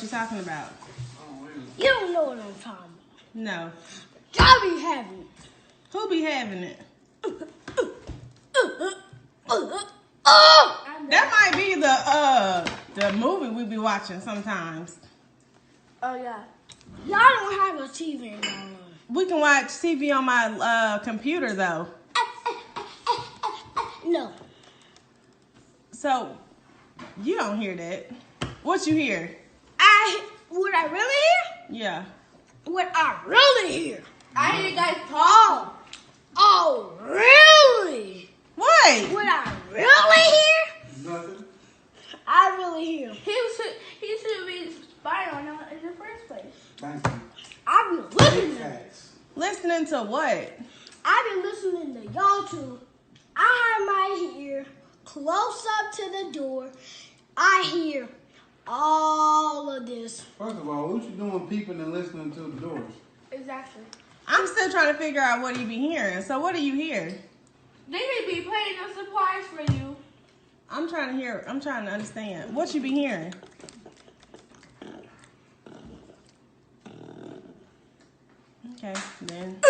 you're talking about. You don't know what I'm talking about. No. Y'all be having it. Who be having it? That might be the movie we be watching sometimes. Oh yeah. Y'all don't have a TV in y'all room. We can watch TV on my computer though. No. So you don't hear that. What you hear? What I really hear? Yeah. What I really hear? I hear you guys talk. Oh, really? What? What I really hear? Nothing. I really hear. He should be spying on us in the first place. Thank you. I've been listening Big to facts. Listening to what? I've been listening to y'all two. I have my ear close up to the door. I hear all of this. First of all, what you doing peeping and listening to the doors? Exactly. I'm still trying to figure out what you be hearing. So what do you hear? They could be playing a surprise for you. I'm trying to understand. What you be hearing? Okay, then.